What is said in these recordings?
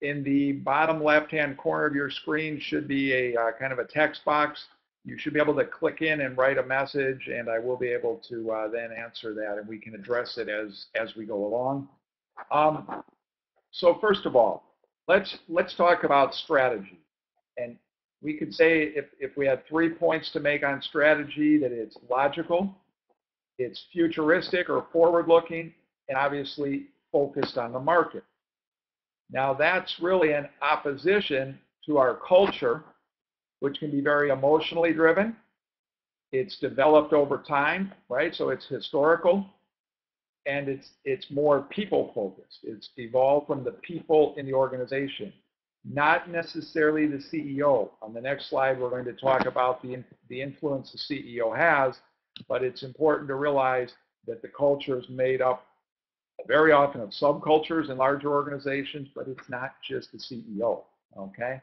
in the bottom left-hand corner of your screen should be a kind of a text box. You should be able to click in and write a message, and I will be able to then answer that, and we can address it as we go along. So first of all, let's talk about strategy. And we could say if we had 3 points to make on strategy, that it's logical, it's futuristic or forward-looking, and obviously focused on the market. Now that's really in opposition to our culture, which can be very emotionally driven. It's developed over time, right? So it's historical, and it's more people focused. It's evolved from the people in the organization, not necessarily the CEO. On the next slide, we're going to talk about the influence the CEO has, but it's important to realize that the culture is made up very often of subcultures in larger organizations, but it's not just the CEO, okay?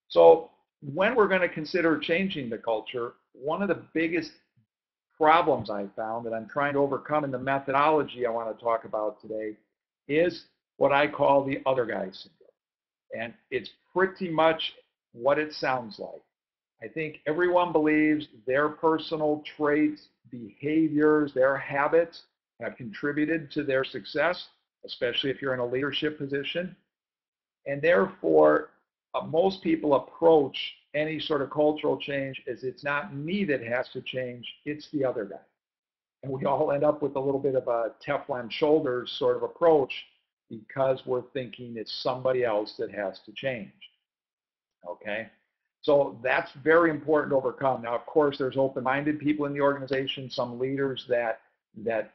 So when we're going to consider changing the culture, one of the biggest problems I found that I'm trying to overcome in the methodology I want to talk about today is what I call the other guy syndrome. And it's pretty much what it sounds like. I think everyone believes their personal traits, behaviors, their habits have contributed to their success, especially if you're in a leadership position. And therefore, most people approach any sort of cultural change as it's not me that has to change, it's the other guy. And we all end up with a little bit of a Teflon shoulders sort of approach because we're thinking it's somebody else that has to change, okay? So that's very important to overcome. Now, of course, there's open-minded people in the organization, some leaders that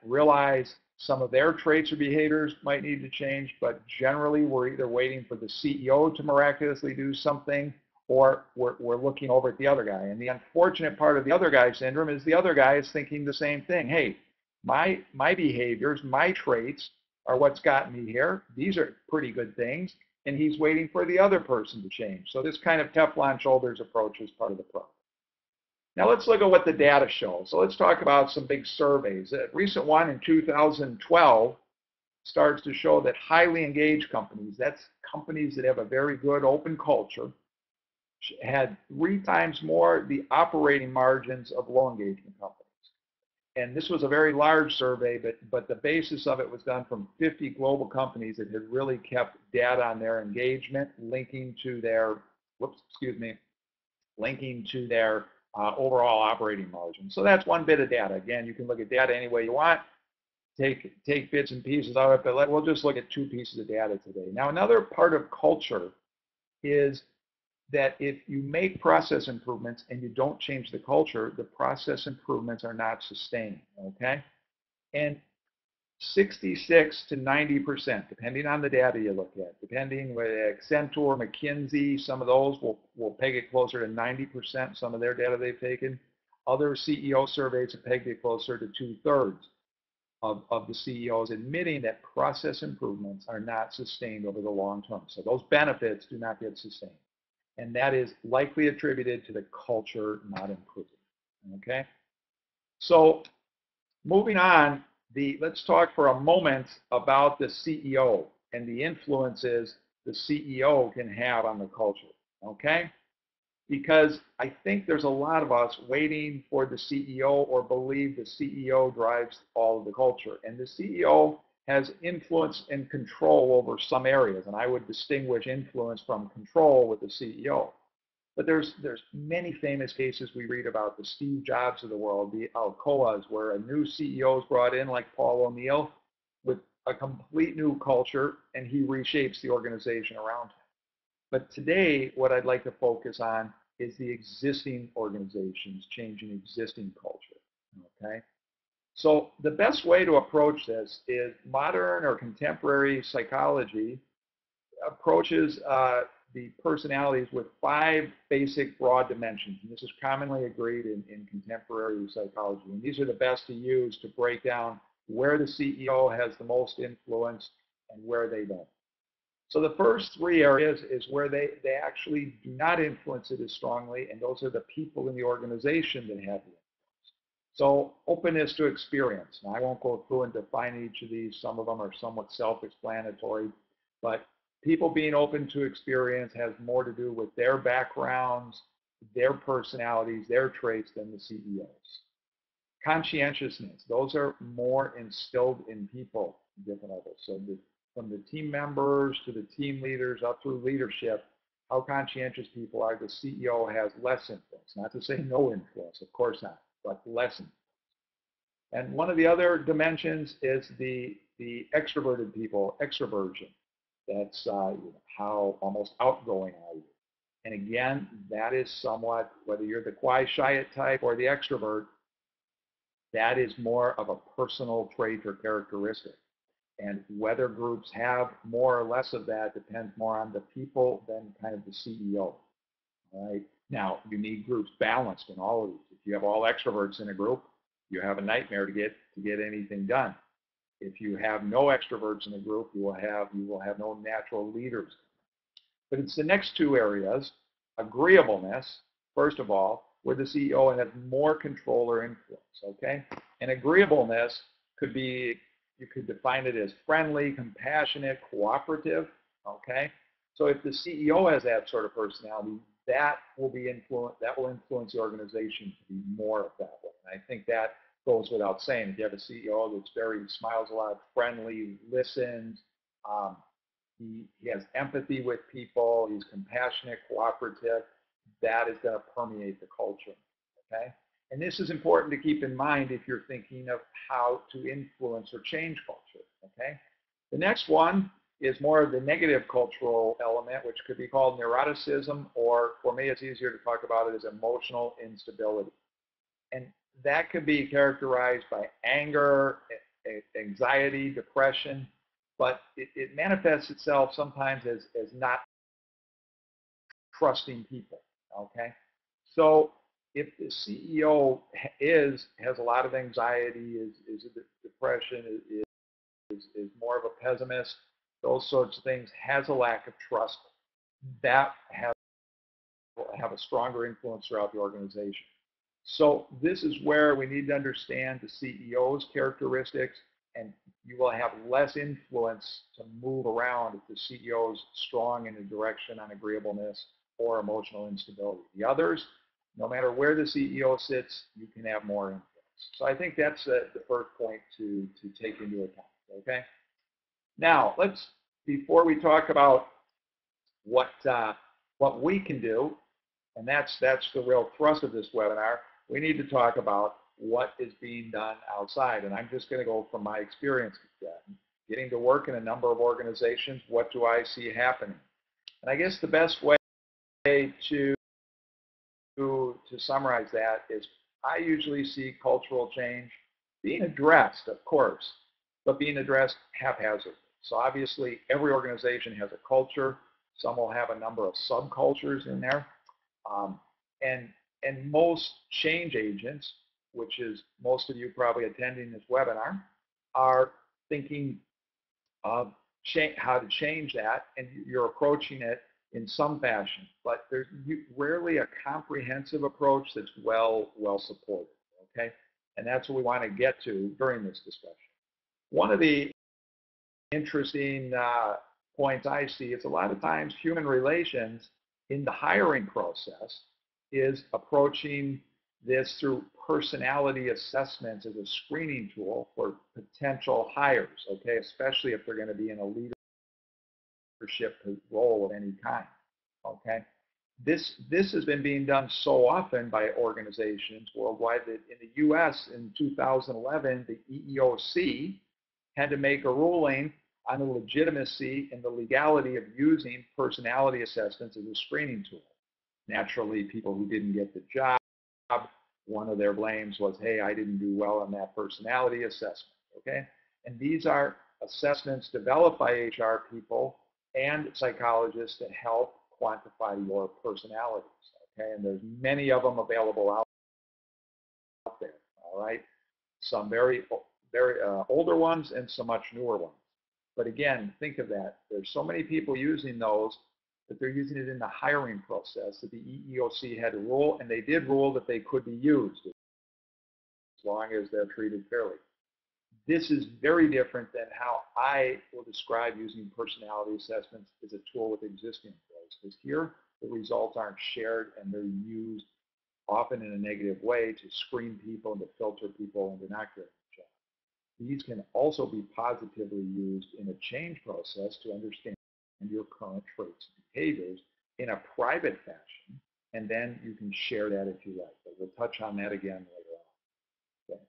realize some of their traits or behaviors might need to change, but generally we're either waiting for the CEO to miraculously do something, or we're looking over at the other guy. And the unfortunate part of the other guy syndrome is the other guy is thinking the same thing. Hey, my behaviors, my traits are what's got me here. These are pretty good things. And he's waiting for the other person to change. So this kind of Teflon shoulders approach is part of the problem. Now let's look at what the data shows. So let's talk about some big surveys. A recent one in 2012 starts to show that highly engaged companies, that's companies that have a very good open culture, had 3 times more the operating margins of low engagement companies. And this was a very large survey, but the basis of it was done from 50 global companies that had really kept data on their engagement, linking to their, overall operating margin. So that's one bit of data. Again, you can look at data any way you want, take bits and pieces of it, but we'll just look at 2 pieces of data today. Now, another part of culture is that if you make process improvements and you don't change the culture, the process improvements are not sustained, okay? And 66 to 90%, depending on the data you look at, depending with Accenture, McKinsey, some of those will peg it closer to 90%, some of their data they've taken. Other CEO surveys have pegged it closer to 2/3 of the CEOs admitting that process improvements are not sustained over the long term. So those benefits do not get sustained. And that is likely attributed to the culture not improving, okay? So moving on, let's talk for a moment about the CEO and the influences the CEO can have on the culture, okay? Because I think there's a lot of us waiting for the CEO or believe the CEO drives all of the culture. And the CEO has influence and control over some areas, and I would distinguish influence from control with the CEO. But there's many famous cases we read about, the Steve Jobs of the world, the Alcoas, where a new CEO is brought in, like Paul O'Neill, with a complete new culture, and he reshapes the organization around him. But today, what I'd like to focus on is the existing organizations changing existing culture, okay? So the best way to approach this is modern or contemporary psychology approaches the personalities with 5 basic broad dimensions. And this is commonly agreed in contemporary psychology. And these are the best to use to break down where the CEO has the most influence and where they don't. So the first 3 areas is where they actually do not influence it as strongly, and those are the people in the organization that have the influence. So openness to experience. Now, I won't go through and define each of these. Some of them are somewhat self-explanatory, but people being open to experience has more to do with their backgrounds, their personalities, their traits than the CEOs. Conscientiousness, those are more instilled in people at different levels. So from the team members to the team leaders up through leadership, how conscientious people are, the CEO has less influence. Not to say no influence, of course not, but less influence. And one of the other dimensions is the extroverted people, extroversion. That's how almost outgoing are you. And again, that is somewhat, whether you're the quiet, shy type or the extrovert, that is more of a personal trait or characteristic. And whether groups have more or less of that depends more on the people than kind of the CEO. All right. Now, you need groups balanced in all of these. If you have all extroverts in a group, you have a nightmare to get anything done. If you have no extroverts in a group, you will have no natural leaders. But it's the next two areas, agreeableness, first of all, where the CEO has more control or influence, okay? And agreeableness could be, you could define it as friendly, compassionate, cooperative, okay? So if the CEO has that sort of personality, that will influence the organization to be more of that way. And I think that goes without saying. If you have a CEO that's smiles a lot, friendly, listens, he has empathy with people, he's compassionate, cooperative, that is going to permeate the culture, okay? And this is important to keep in mind if you're thinking of how to influence or change culture, okay? The next one is more of the negative cultural element, which could be called neuroticism, or for me, it's easier to talk about it as emotional instability. And that could be characterized by anger, anxiety, depression, but it manifests itself sometimes as not trusting people, okay? So if the CEO has a lot of anxiety, is a depression, is more of a pessimist, those sorts of things, has a lack of trust, that will have a stronger influence throughout the organization. So this is where we need to understand the CEO's characteristics, and you will have less influence to move around if the CEO is strong in a direction on agreeableness or emotional instability. The others, no matter where the CEO sits, you can have more influence. So I think that's the first point to take into account, okay? Now, before we talk about what we can do, and that's the real thrust of this webinar, we need to talk about what is being done outside. And I'm just going to go from my experience getting to work in a number of organizations. What do I see happening? And I guess the best way to summarize that is I usually see cultural change being addressed, of course, but being addressed haphazardly. So obviously, every organization has a culture. Some will have a number of subcultures in there. And most change agents, which is most of you probably attending this webinar, are thinking of how to change that, and you're approaching it in some fashion. But there's rarely a comprehensive approach that's well supported, okay? And that's what we want to get to during this discussion. One of the interesting points I see is a lot of times human relations in the hiring process is approaching this through personality assessments as a screening tool for potential hires, okay, especially if they're going to be in a leadership role of any kind, okay? This has been being done so often by organizations worldwide that in the U.S. in 2011, the EEOC had to make a ruling on the legitimacy and the legality of using personality assessments as a screening tool. Naturally, people who didn't get the job, one of their blames was, hey, I didn't do well on that personality assessment, okay? And these are assessments developed by HR people and psychologists to help quantify your personalities, okay? And there's many of them available out there, all right? Some very older ones and some much newer ones. But again, think of that. There's so many people using those that they're using it in the hiring process that the EEOC had to rule, and they did rule that they could be used as long as they're treated fairly. This is very different than how I will describe using personality assessments as a tool with existing employees, because here the results aren't shared and they're used often in a negative way to screen people and to filter people into not doing the job. These can also be positively used in a change process to understand your current traits and behaviors in a private fashion, and then you can share that if you like. But we'll touch on that again later on. Okay.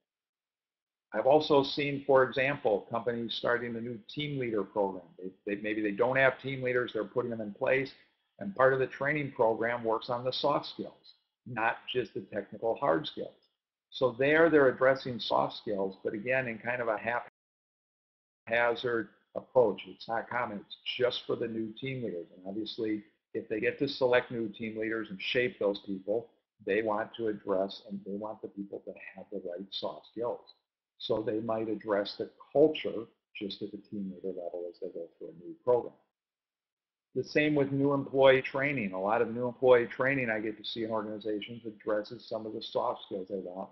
I've also seen, for example, companies starting a new team leader program. Maybe they don't have team leaders, they're putting them in place, and part of the training program works on the soft skills, not just the technical hard skills. So there they're addressing soft skills, but again, in kind of a haphazard approach. It's not common. It's just for the new team leaders. And obviously, if they get to select new team leaders and shape those people, they want to address and they want the people to have the right soft skills. So they might address the culture just at the team leader level as they go through a new program. The same with new employee training. A lot of new employee training I get to see in organizations addresses some of the soft skills they want,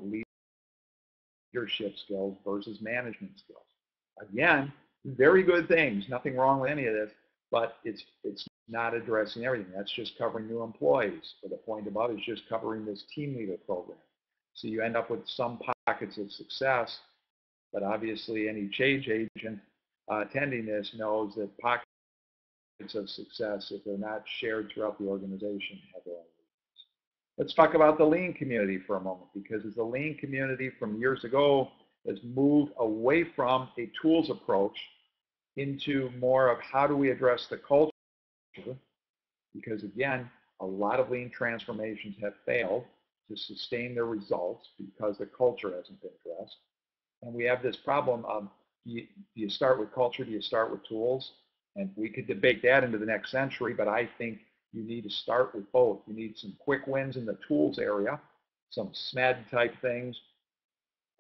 leadership skills versus management skills. Again, very good things, nothing wrong with any of this, but it's not addressing everything. That's just covering new employees. But the point above is just covering this team leader program. So you end up with some pockets of success, but obviously any change agent attending this knows that pockets of success, if they're not shared throughout the organization, have their own reasons. Let's talk about the lean community for a moment, because as the lean community from years ago has moved away from a tools approach into more of how do we address the culture, because again, a lot of lean transformations have failed to sustain their results because the culture hasn't been addressed. And we have this problem of, do you start with culture, do you start with tools? And we could debate that into the next century, but I think you need to start with both. You need some quick wins in the tools area, some SMED type things,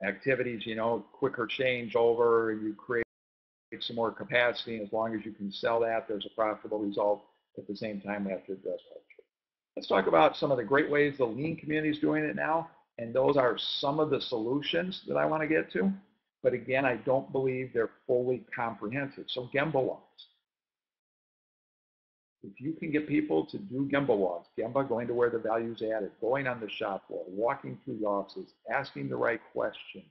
activities, quicker changeover, and you create some more capacity, and as long as you can sell that, there's a profitable result. At the same time, we have to address culture. Let's talk about some of the great ways the lean community is doing it now, and those are some of the solutions that I want to get to. But again, I don't believe they're fully comprehensive. So Gemba walks. If you can get people to do Gemba walks, Gemba going to where the value is added, going on the shop floor, walking through the offices, asking the right questions,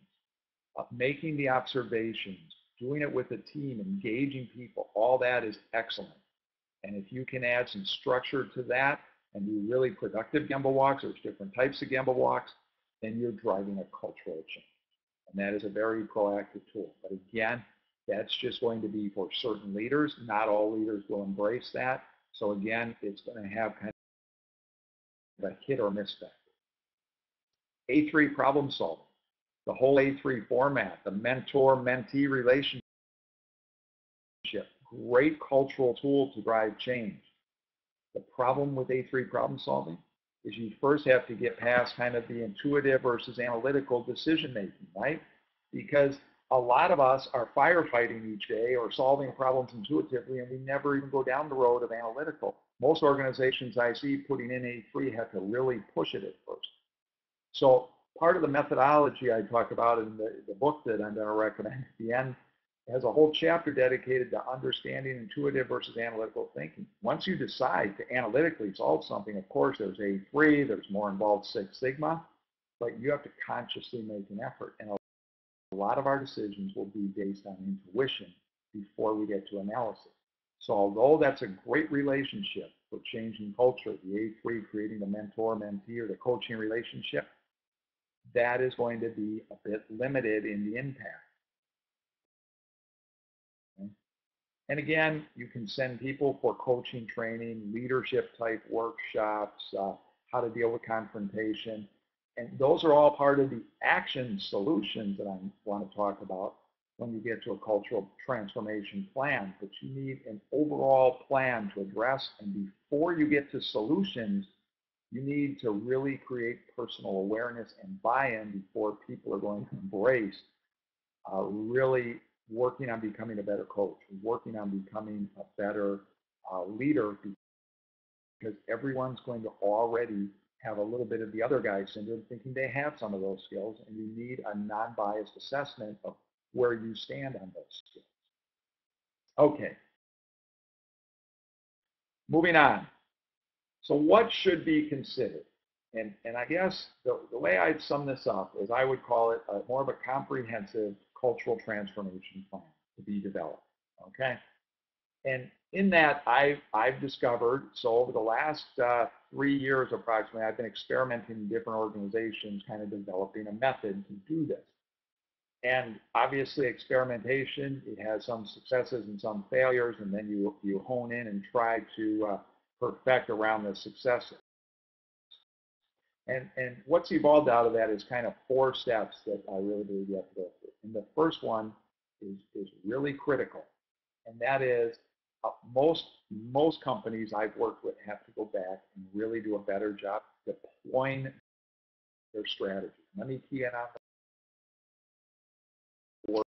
making the observations, doing it with a team, engaging people, all that is excellent. And if you can add some structure to that and do really productive Gemba walks, there's different types of Gemba walks, then you're driving a cultural change. And that is a very proactive tool. But again, that's just going to be for certain leaders. Not all leaders will embrace that. So again, it's going to have kind of a hit or miss factor. A3 problem solving. The whole A3 format, the mentor-mentee relationship, great cultural tool to drive change. The problem with A3 problem solving is you first have to get past kind of the intuitive versus analytical decision making, right? Because a lot of us are firefighting each day or solving problems intuitively, and we never even go down the road of analytical. Most organizations I see putting in A3 have to really push it at first. So part of the methodology I talk about in the book that I'm going to recommend at the end has a whole chapter dedicated to understanding intuitive versus analytical thinking. Once you decide to analytically solve something, of course, there's A3, there's more involved Six Sigma, but you have to consciously make an effort. And a lot of our decisions will be based on intuition before we get to analysis. So although that's a great relationship for changing culture, the A3 creating the mentor-mentee or the coaching relationship, that is going to be a bit limited in the impact. Okay? And again, you can send people for coaching training, leadership type workshops, how to deal with confrontation. And those are all part of the action solutions that I want to talk about when you get to a cultural transformation plan. But you need an overall plan to address, and before you get to solutions, you need to really create personal awareness and buy-in before people are going to embrace really working on becoming a better coach, working on becoming a better leader, because everyone's going to already have a little bit of the other guy syndrome, thinking they have some of those skills, and you need a non-biased assessment of where you stand on those skills. Okay, moving on. So what should be considered? And I guess the way I'd sum this up is I would call it more of a comprehensive cultural transformation plan to be developed, okay? And in that, I've discovered, so over the last 3 years approximately, I've been experimenting in different organizations, kind of developing a method to do this. And obviously experimentation, it has some successes and some failures, and then you hone in and try to perfect around the successes. And what's evolved out of that is kind of 4 steps that I really believe you have to go through. And the first one is really critical, and that is most companies I've worked with have to go back and really do a better job deploying their strategy. Let me key in on the word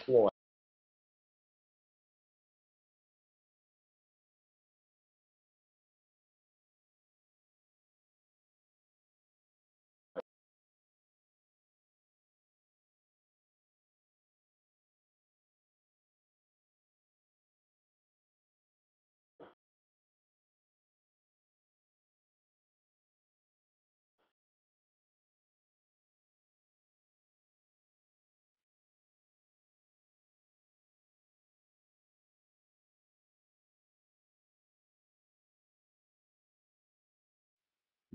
deploy.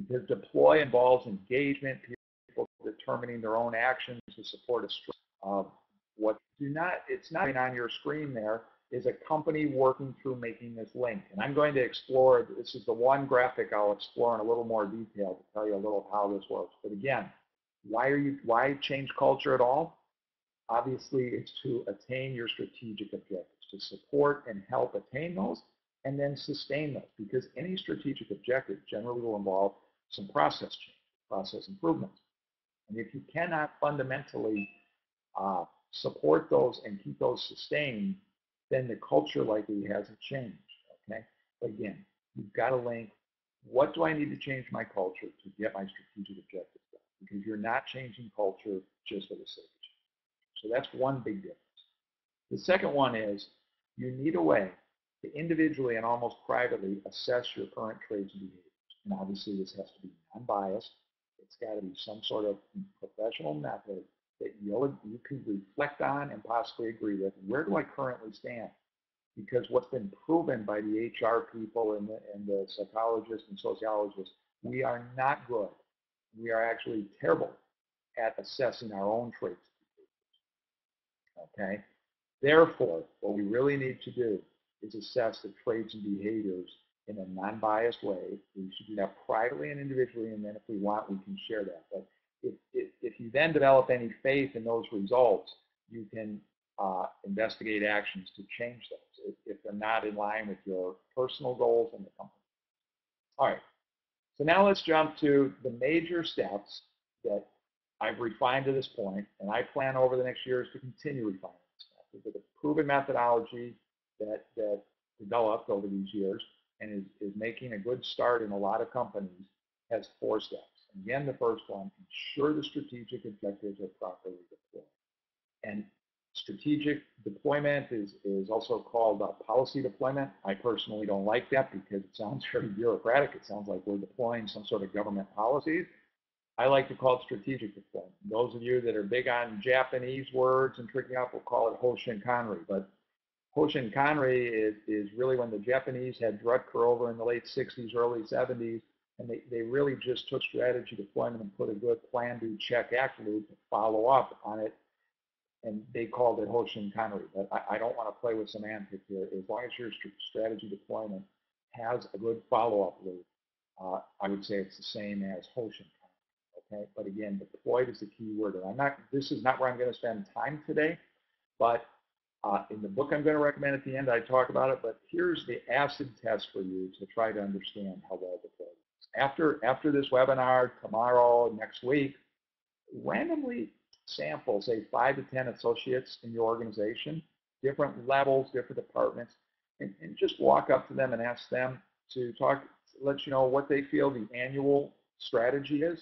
Because deploy involves engagement, people determining their own actions to support a strategy. What do not, it's not on your screen there, is a company working through making this link. And I'm going to explore, this is the one graphic I'll explore in a little more detail to tell you a little how this works. But again, why change culture at all? Obviously, it's to attain your strategic objectives, to support and help attain those, and then sustain those, because any strategic objective generally will involve some process change, process improvements. And if you cannot fundamentally support those and keep those sustained, then the culture likely hasn't changed, okay? But again, you've got to link, what do I need to change my culture to get my strategic objectives done? Because you're not changing culture just for the sake of change. So that's one big difference. The second one is you need a way to individually and almost privately assess your current traits and behaviors. And obviously this has to be non-biased. It's got to be some sort of professional method that you can reflect on and possibly agree with. Where do I currently stand? Because what's been proven by the HR people and the psychologists and sociologists, we are not good. We are actually terrible at assessing our own traits. Okay? Therefore, what we really need to do is assess the traits and behaviors in a non-biased way. We should do that privately and individually, and then if we want, we can share that. But if you then develop any faith in those results, you can investigate actions to change those if they're not in line with your personal goals and the company. All right, so now let's jump to the major steps that I've refined to this point, and I plan over the next years to continue refining this method with a proven methodology that developed over these years and is making a good start in a lot of companies, has 4 steps. And again, the first one, ensure the strategic objectives are properly deployed. And strategic deployment is also called policy deployment. I personally don't like that because it sounds very bureaucratic. It sounds like we're deploying some sort of government policies. I like to call it strategic deployment. Those of you that are big on Japanese words and tricking up will call it Hoshinkanri. But Hoshinkanri is really when the Japanese had Drutker over in the late 60s, early 70s, and they really just took strategy deployment and put a good plan, do, check, act loop to follow up on it, and they called it Hoshinkanri. But I don't want to play with semantics here. As long as your strategy deployment has a good follow-up loop, I would say it's the same as Hoshinkanri. Okay, but again, deployed is the key word. And this is not where I'm going to spend time today, but in the book I'm going to recommend at the end, I talk about it, but here's the acid test for you to try to understand how well deployed it is. after this webinar, tomorrow, next week, randomly sample, say 5 to 10 associates in your organization, different levels, different departments, and just walk up to them and ask them to talk, let you know what they feel the annual strategy is.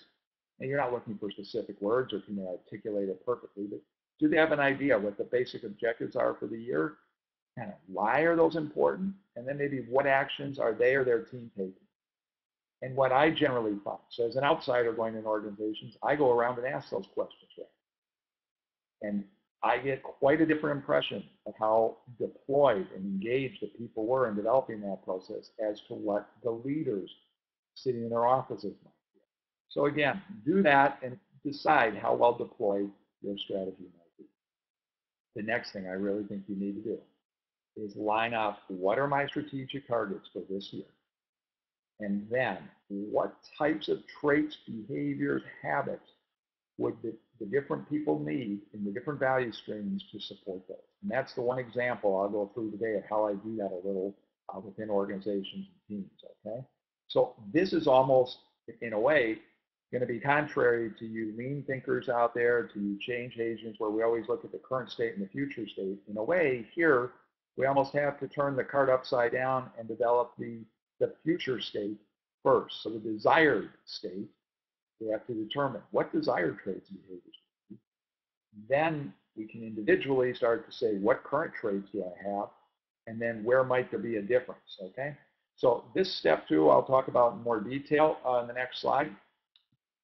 And you're not looking for specific words or can they articulate it perfectly, but do they have an idea what the basic objectives are for the year? Kind of why are those important? And then maybe what actions are they or their team taking? And what I generally find, so as an outsider going in organizations, I go around and ask those questions, right? And I get quite a different impression of how deployed and engaged the people were in developing that process as to what the leaders sitting in their offices might be. So again, do that and decide how well deployed your strategy might be. The next thing I really think you need to do is line up what are my strategic targets for this year? And then what types of traits, behaviors, habits would the different people need in the different value streams to support those? And that's the one example I'll go through today of how I do that a little within organizations and teams, okay? So this is almost, in a way, going to be contrary to you lean thinkers out there, to you change agents where we always look at the current state and the future state. In a way, here, we almost have to turn the card upside down and develop the future state first. So the desired state, we have to determine what desired traits and behaviors. Then we can individually start to say, what current traits do I have? And then where might there be a difference, okay? So this step 2, I'll talk about in more detail in the next slide.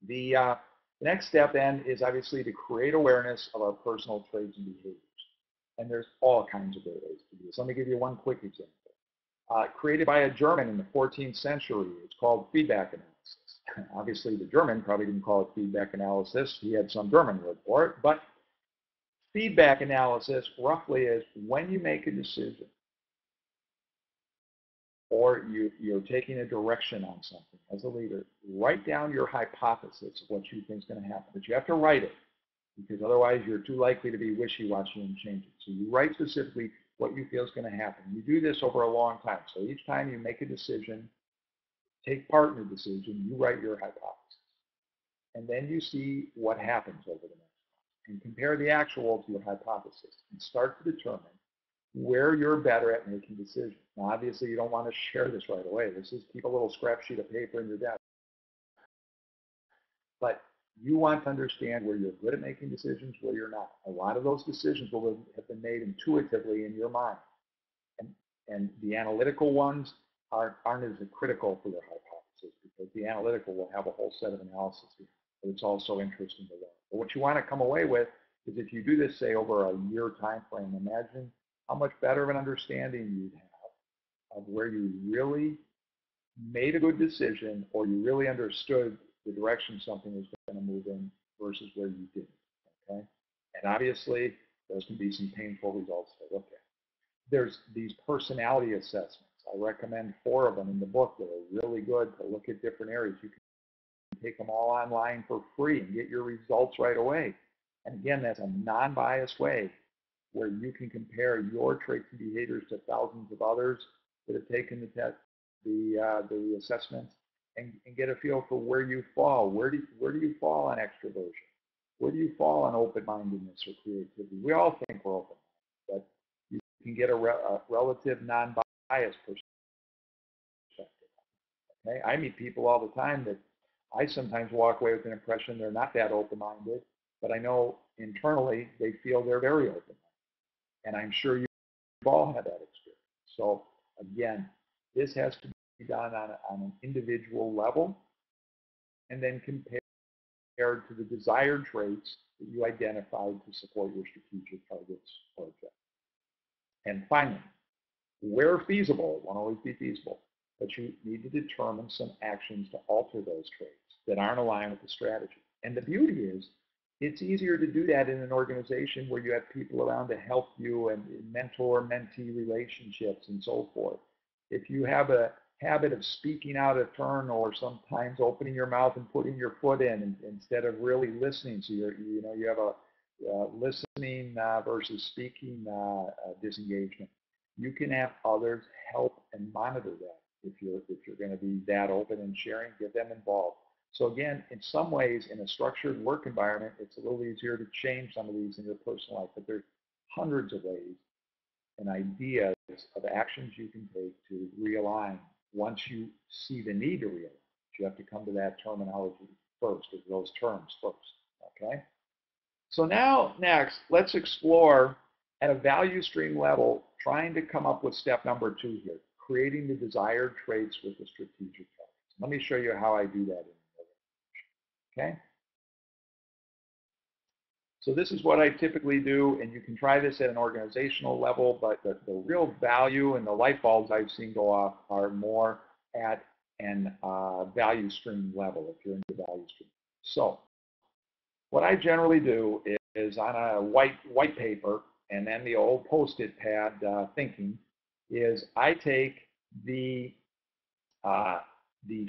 The next step then is obviously to create awareness of our personal traits and behaviors. And there's all kinds of great ways to do this. Let me give you one quick example. Created by a German in the 14th century. It's called feedback analysis. Obviously, the German probably didn't call it feedback analysis. He had some German word for it. But feedback analysis roughly is when you make a decision or you're taking a direction on something as a leader, write down your hypothesis of what you think is going to happen. But you have to write it because otherwise you're too likely to be wishy-washy and change it. So you write specifically what you feel is going to happen. You do this over a long time. So each time you make a decision, take part in the decision, you write your hypothesis. And then you see what happens over the next month and compare the actual to your hypothesis and start to determine where you're better at making decisions. Now, obviously, you don't want to share this right away. This is keep a little scrap sheet of paper in your desk. But you want to understand where you're good at making decisions, where you're not. A lot of those decisions will have been made intuitively in your mind. And the analytical ones aren't as critical for your hypothesis because the analytical will have a whole set of analysis here. But it's also interesting to learn. But what you want to come away with is if you do this, say, over a year time frame, imagine how much better of an understanding you'd have of where you really made a good decision or you really understood the direction something was going to move in versus where you didn't, okay? And obviously, those can be some painful results to look at. There's these personality assessments. I recommend 4 of them in the book that are really good to look at different areas. You can take them all online for free and get your results right away. And again, that's a non-biased way where you can compare your traits and behaviors to thousands of others that have taken the test, the assessments, and get a feel for where you fall. Where do you fall on extroversion? Where do you fall on open-mindedness or creativity? We all think we're open-minded, but you can get a relative non-biased perspective. Okay? I meet people all the time that I sometimes walk away with an impression they're not that open-minded, but I know internally they feel they're very open-minded. And I'm sure you've all had that experience. So again, this has to be done on an individual level and then compared to the desired traits that you identified to support your strategic targets or objectives. And finally, where feasible, it won't always be feasible, but you need to determine some actions to alter those traits that aren't aligned with the strategy. And the beauty is, it's easier to do that in an organization where you have people around to help you and mentor-mentee relationships and so forth. If you have a habit of speaking out of turn or sometimes opening your mouth and putting your foot in instead of really listening, so you have a listening versus speaking disengagement, you can have others help and monitor that. If you're going to be that open and sharing, get them involved. So again, in some ways, in a structured work environment, it's a little easier to change some of these in your personal life, but there's hundreds of ways and ideas of actions you can take to realign. Once you see the need to realign, you have to come to that terminology first, or those terms first, okay? So now, next, let's explore at a value stream level, trying to come up with step number 2 here, creating the desired traits with the strategic targets. Let me show you how I do that in the organization, okay? So this is what I typically do, and you can try this at an organizational level, but the real value and the light bulbs I've seen go off are more at an value stream level, if you're in the value stream. So what I generally do is on a white paper, and then the old Post-it pad thinking, is I take the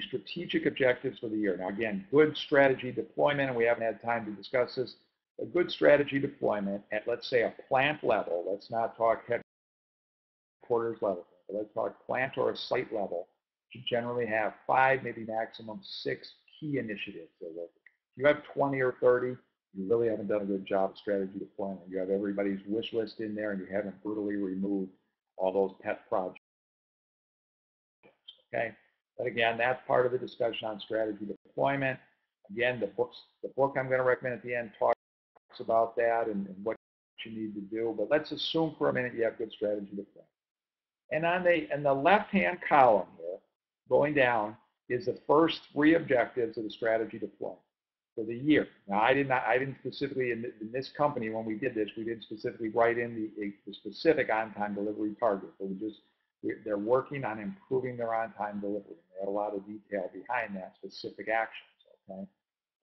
strategic objectives for the year. Now again, good strategy deployment, and we haven't had time to discuss this, a good strategy deployment at, let's say, a plant level. Let's not talk headquarters level, but let's talk plant or a site level. You generally have 5, maybe maximum 6 key initiatives. If you have 20 or 30, you really haven't done a good job of strategy deployment. You have everybody's wish list in there, and you haven't brutally removed all those pet projects. Okay, but again, that's part of the discussion on strategy deployment. Again, the book I'm going to recommend at the end talks about that and what you need to do. But let's assume for a minute you have good strategy deployment. And on the left-hand column here, going down, is the first 3 objectives of the strategy deployment for the year. Now, I didn't specifically, in this company, when we did this, we didn't specifically write in the specific on-time delivery target, but they're working on improving their on-time delivery. They have a lot of detail behind that, specific actions, okay?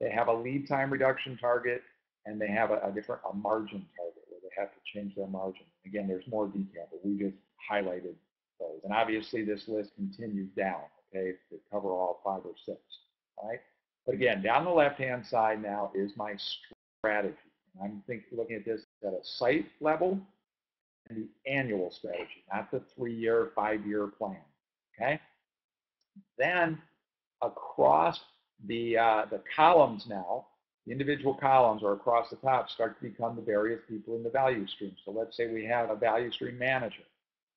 They have a lead time reduction target, and they have a margin target where they have to change their margin. Again, there's more detail, but we just highlighted those. And obviously, this list continues down, okay, to cover all 5 or 6, all right? But again, down the left-hand side now is my strategy. And I'm looking at this at a site level and the annual strategy, not the 3-year, 5-year plan, okay? Then across the columns now, the individual columns or across the top start to become the various people in the value stream. So let's say we have a value stream manager.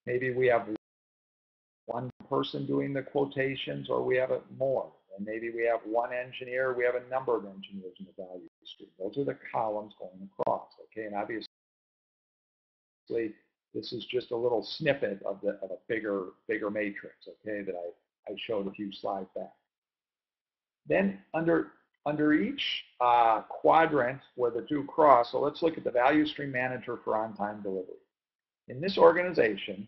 Maybe we have one person doing the quotations, or we have more. And maybe we have one engineer, we have a number of engineers in the value stream. Those are the columns going across, okay? And obviously, this is just a little snippet of a bigger matrix, okay, that I showed a few slides back. Then under each quadrant where the 2 cross, so let's look at the value stream manager for on-time delivery. In this organization,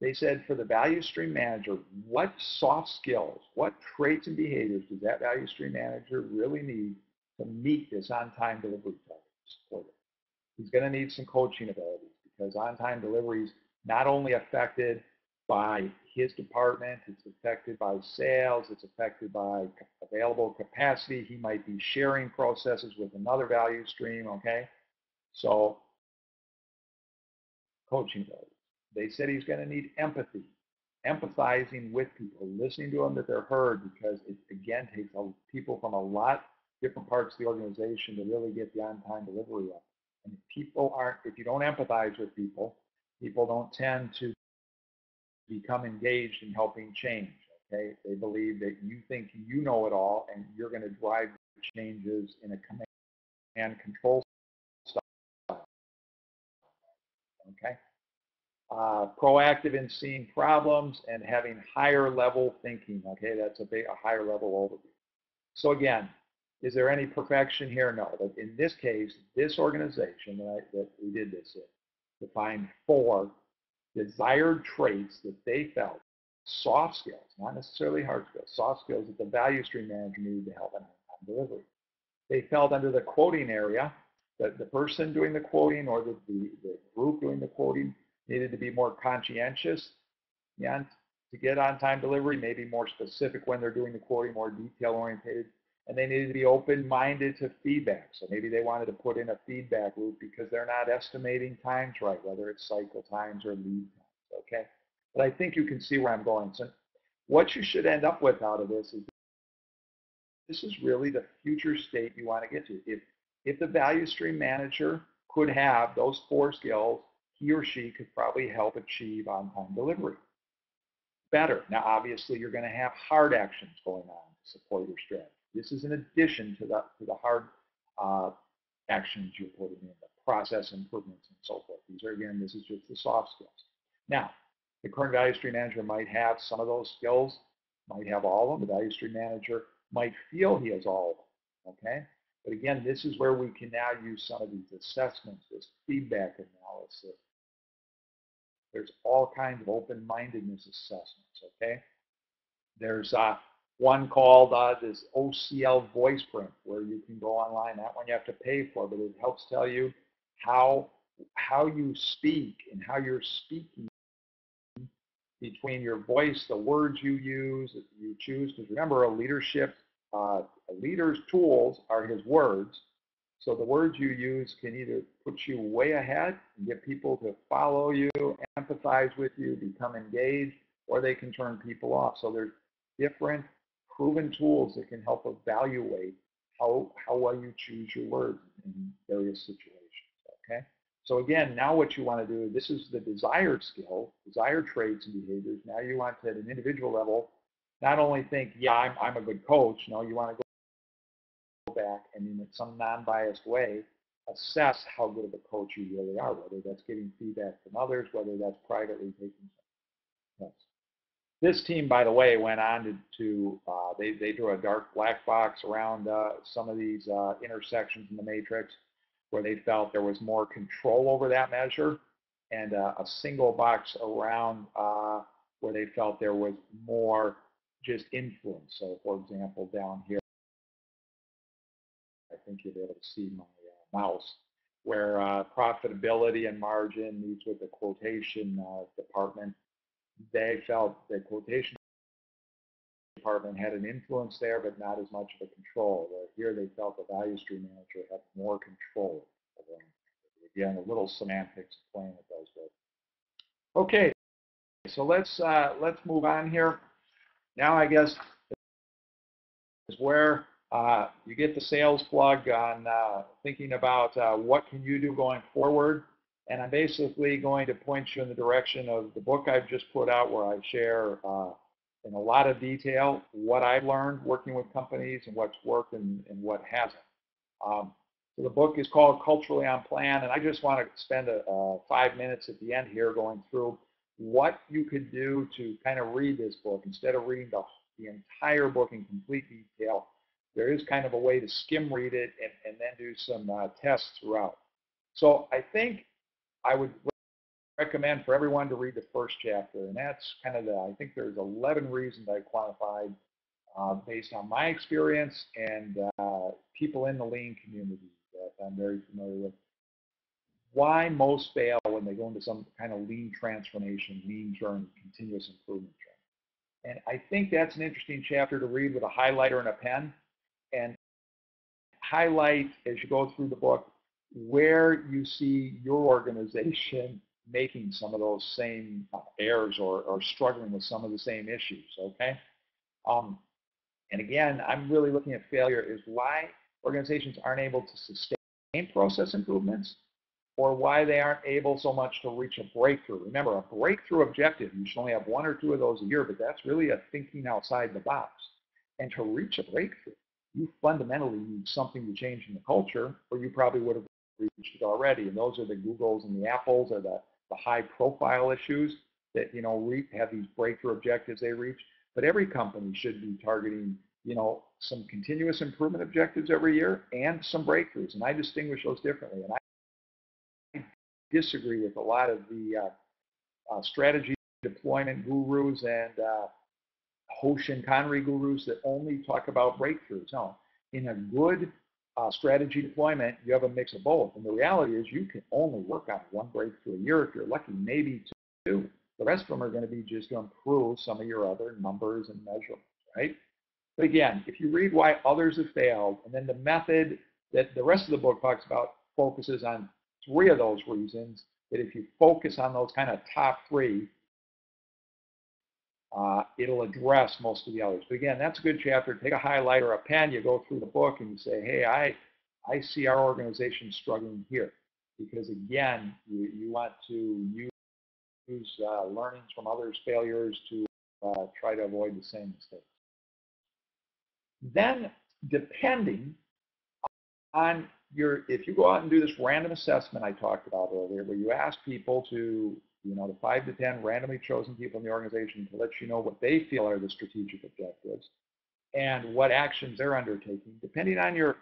they said for the value stream manager, what soft skills, what traits and behaviors does that value stream manager really need to meet this on-time delivery target? He's going to need some coaching abilities, because on-time delivery is not only affected by his department, it's affected by sales, it's affected by available capacity. He might be sharing processes with another value stream, okay? So, coaching abilities. They said he's going to need empathy, empathizing with people, listening to them that they're heard, because it, again, takes people from a lot different parts of the organization to really get the on-time delivery up. And if you don't empathize with people, people don't tend to become engaged in helping change, okay? They believe that you think you know it all, and you're going to drive changes in a command and control style, okay? Proactive in seeing problems and having higher level thinking, okay? That's a higher level overview. So again, is there any perfection here? No, but in this case, this organization that we did this in defined 4 desired traits that they felt, soft skills, not necessarily hard skills, soft skills that the value stream manager needed to help in on-time delivery. They felt under the quoting area that the person doing the quoting or the group doing the quoting needed to be more conscientious and to get on-time delivery, maybe more specific when they're doing the quoting, more detail-oriented, and they needed to be open-minded to feedback. So maybe they wanted to put in a feedback loop because they're not estimating times right, whether it's cycle times or lead times, okay? but I think you can see where I'm going. So what you should end up with out of this is really the future state you want to get to. If the value stream manager could have those 4 skills, he or she could probably help achieve on-time delivery better. Now, obviously, you're going to have hard actions going on to support your strategy. This is in addition to the hard actions you're putting in, the process improvements and so forth. These are, again, this is just the soft skills. Now, the current value stream manager might have some of those skills, might have all of them. The value stream manager might feel he has all of them, okay? But again, this is where we can now use some of these assessments, this feedback analysis. There's all kinds of open-mindedness assessments, okay? There's one called this OCL voice print where you can go online. That one you have to pay for, but it helps tell you how you speak and how you're speaking between your voice, the words you use, that you choose. Because remember, a leader's tools are his words. So the words you use can either put you way ahead and get people to follow you, empathize with you, become engaged, or they can turn people off. So there's different proven tools that can help evaluate how well you choose your words in various situations, okay? So again, now what you want to do, this is the desired skill, desired traits and behaviors. Now you want to, at an individual level, not only think, yeah, I'm a good coach. No, you want to go back and in some non-biased way, assess how good of a coach you really are, whether that's getting feedback from others, whether that's privately taking some notes. This team, by the way, went on to they drew a dark black box around some of these intersections in the matrix where they felt there was more control over that measure, and a single box around where they felt there was more just influence. So, for example, down here, I think you'll be able to see my mouse, where profitability and margin meets with the quotation department. They felt the quotation department had an influence there, but not as much of a control. Where here they felt the value stream manager had more control over it. Again, a little semantics playing with those words. Okay, so let's move on here. Now I guess is where you get the sales plug on thinking about what can you do going forward. And I'm basically going to point you in the direction of the book I've just put out, where I share in a lot of detail what I've learned working with companies and what's worked and what hasn't. So the book is called Culturally on Plan, and I just want to spend 5 minutes at the end here going through what you could do to kind of read this book. Instead of reading the entire book in complete detail, there is kind of a way to skim read it and then do some tests throughout. So I think I would recommend for everyone to read the first chapter, and that's kind of I think there's 11 reasons I quantified based on my experience and people in the lean community that I'm very familiar with, why most fail when they go into some kind of lean transformation, lean journey, continuous improvement journey. And I think that's an interesting chapter to read with a highlighter and a pen, and highlight as you go through the book where you see your organization making some of those same errors or struggling with some of the same issues, okay? And again, I'm really looking at failure is why organizations aren't able to sustain process improvements, or why they aren't able so much to reach a breakthrough. Remember, a breakthrough objective, you should only have 1 or 2 of those a year, but that's really a thinking outside the box. And to reach a breakthrough, you fundamentally need something to change in the culture, or you probably would have reached it already. And those are the Googles and the Apples, or the high-profile issues that, you know, have these breakthrough objectives they reach. But every company should be targeting, you know, some continuous improvement objectives every year and some breakthroughs. And I distinguish those differently. And I disagree with a lot of the strategy deployment gurus and Hoshin Conry gurus that only talk about breakthroughs. No, in a good strategy deployment, you have a mix of both. And the reality is you can only work on 1 breakthrough a year if you're lucky, maybe 2. The rest of them are going to be just to improve some of your other numbers and measurements, right? But again, if you read why others have failed, and then the method that the rest of the book talks about focuses on 3 of those reasons, that if you focus on those kind of top 3, it'll address most of the others. But again, that's a good chapter. Take a highlighter or a pen, you go through the book and you say, hey, I see our organization struggling here. Because again, you want to use learnings from others' failures to try to avoid the same mistakes. Then, depending on if you go out and do this random assessment I talked about earlier, where you ask people to, the 5 to 10 randomly chosen people in the organization to let you know what they feel are the strategic objectives and what actions they're undertaking, depending on your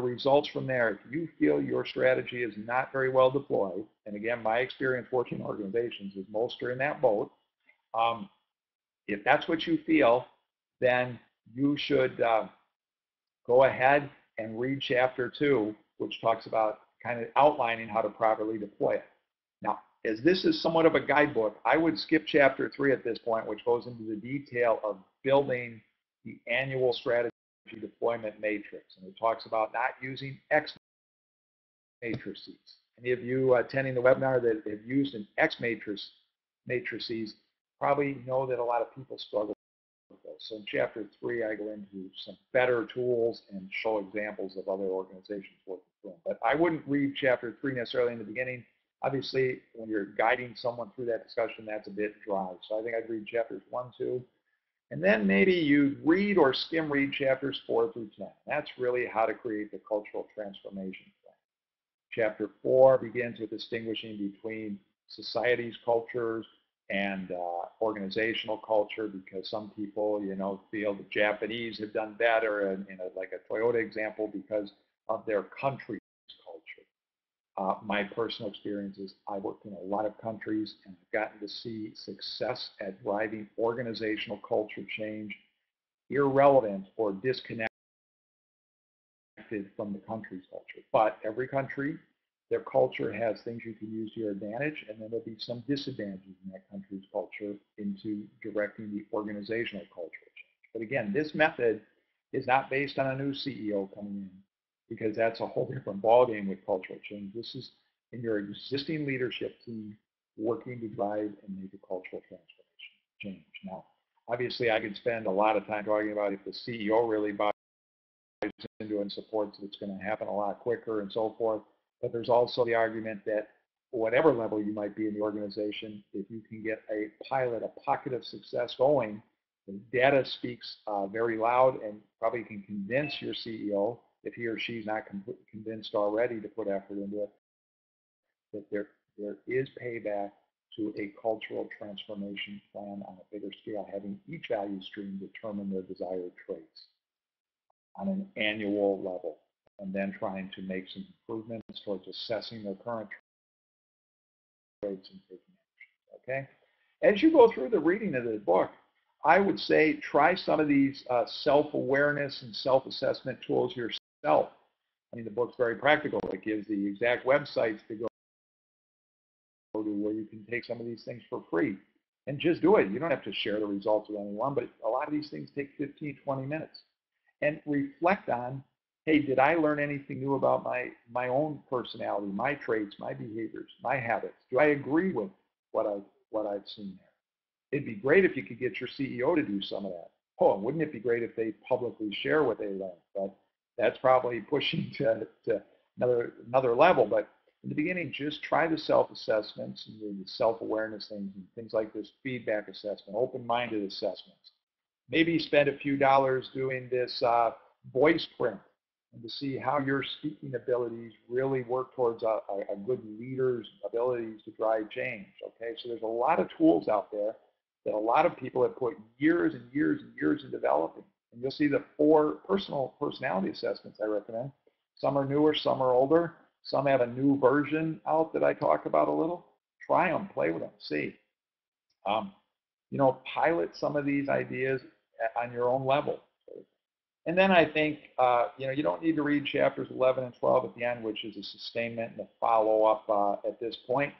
results from there, if you feel your strategy is not very well deployed, and again, my experience working in organizations is most are in that boat, if that's what you feel, then you should go ahead and read chapter 2, which talks about kind of outlining how to properly deploy it. Now, as this is somewhat of a guidebook, I would skip chapter 3 at this point, which goes into the detail of building the annual strategy deployment matrix. And it talks about not using X matrices. Any of you attending the webinar that have used an X matrices probably know that a lot of people struggle with those. So in chapter 3, I go into some better tools and show examples of other organizations working through them. But I wouldn't read chapter 3 necessarily in the beginning. Obviously, when you're guiding someone through that discussion, that's a bit dry. So I think I'd read chapters 1, 2, and then maybe you read or skim read chapters 4 through 10. That's really how to create the cultural transformation plan. Chapter 4 begins with distinguishing between society's cultures and organizational culture, because some people, feel the Japanese have done better, in like a Toyota example, because of their country's culture. My personal experience is I worked in a lot of countries and I've gotten to see success at driving organizational culture change irrelevant or disconnected from the country's culture. But every country, their culture has things you can use to your advantage, and then there'll be some disadvantages in that country's culture into directing the organizational cultural change. But again, this method is not based on a new CEO coming in, because that's a whole different ballgame with cultural change. This is in your existing leadership team working to drive and make a cultural transformation change. Now, obviously, I could spend a lot of time talking about if the CEO really buys into and supports it, it's going to happen a lot quicker and so forth. But there's also the argument that whatever level you might be in the organization, if you can get a pilot, a pocket of success going, the data speaks very loud and probably can convince your CEO, if he or she's not convinced already to put effort into it, that there is payback to a cultural transformation plan on a bigger scale, having each value stream determine their desired traits on an annual level, and then trying to make some improvements towards assessing their current traits and taking action. Okay? As you go through the reading of the book, I would say try some of these self-awareness and self-assessment tools yourself. I mean, the book's very practical. It gives the exact websites to go to where you can take some of these things for free and just do it. You don't have to share the results with anyone, but a lot of these things take 15, 20 minutes. And reflect on, hey, did I learn anything new about my own personality, my traits, my behaviors, my habits? Do I agree with what I've seen there? It'd be great if you could get your CEO to do some of that. Oh, wouldn't it be great if they publicly share what they learned? But that's probably pushing to another level. But in the beginning, just try the self-assessments and the self-awareness things and things like this feedback assessment, open-minded assessments. Maybe spend a few dollars doing this voice print and to see how your speaking abilities really work towards a good leader's abilities to drive change. Okay, so there's a lot of tools out there that a lot of people have put years and years and years in developing. And you'll see the 4 personality assessments I recommend. Some are newer, some are older. Some have a new version out that I talk about a little. Try them, play with them, see. Pilot some of these ideas on your own level. And then I think, you don't need to read chapters 11 and 12 at the end, which is a sustainment and a follow-up at this point.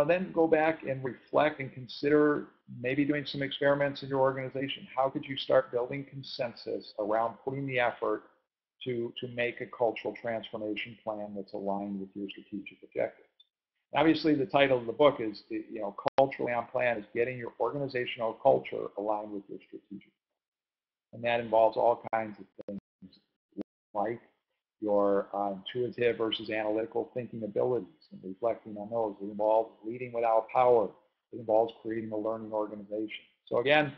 Then go back and reflect and consider maybe doing some experiments in your organization. How could you start building consensus around putting the effort to make a cultural transformation plan that's aligned with your strategic objectives? Obviously, the title of the book is, culturally on plan is getting your organizational culture aligned with your strategic. And that involves all kinds of things like your intuitive versus analytical thinking abilities and reflecting on those. It involves leading without power. It involves creating a learning organization. So again,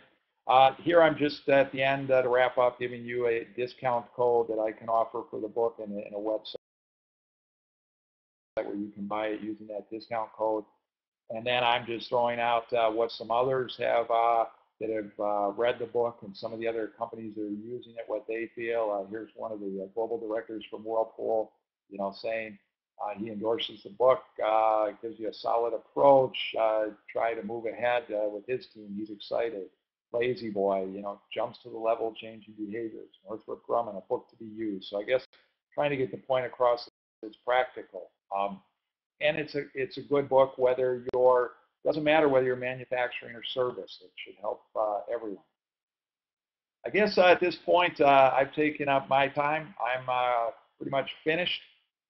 here I'm just at the end to wrap up, giving you a discount code that I can offer for the book and a website where you can buy it using that discount code. And then I'm just throwing out what some others have that have read the book, and some of the other companies that are using it, what they feel. Here's one of the global directors from Whirlpool, saying he endorses the book, gives you a solid approach, try to move ahead with his team. He's excited. Lazy Boy, jumps to the level of changing behaviors. Northrop Grumman, a book to be used. So I guess trying to get the point across, it's practical. And it's a good book whether doesn't matter whether you're manufacturing or service. It should help everyone. I guess at this point I've taken up my time. I'm pretty much finished.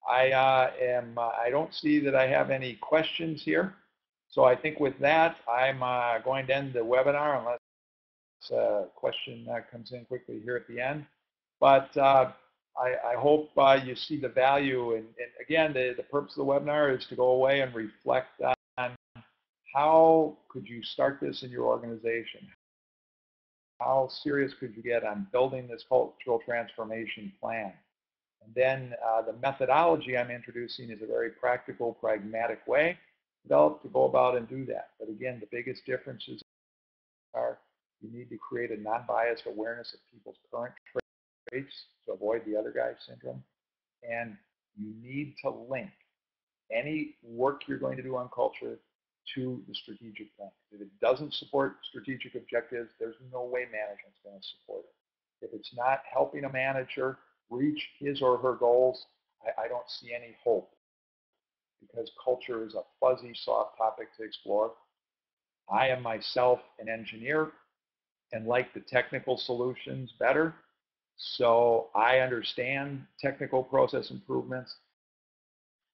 I don't see that I have any questions here. So I think with that I'm going to end the webinar unless a question comes in quickly here at the end. But I hope you see the value. And again, the purpose of the webinar is to go away and reflect on how could you start this in your organization? How serious could you get on building this cultural transformation plan? And then the methodology I'm introducing is a very practical, pragmatic way developed to go about and do that. But again, the biggest differences are you need to create a non-biased awareness of people's current traits to avoid the other guy syndrome. And you need to link any work you're going to do on culture to the strategic plan. If it doesn't support strategic objectives, there's no way management's going to support it. If it's not helping a manager reach his or her goals, I don't see any hope, because culture is a fuzzy, soft topic to explore. I am myself an engineer and like the technical solutions better. So I understand technical process improvements.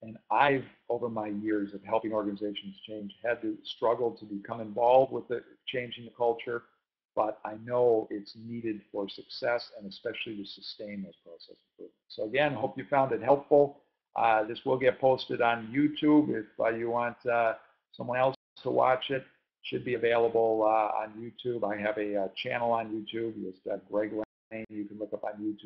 And I've, over my years of helping organizations change, had to struggle to become involved with changing the culture. But I know it's needed for success and especially to sustain those process improvements. So again, hope you found it helpful. This will get posted on YouTube if you want someone else to watch it. Should be available on YouTube. I have a channel on YouTube. It's Greg Lane. You can look up on YouTube.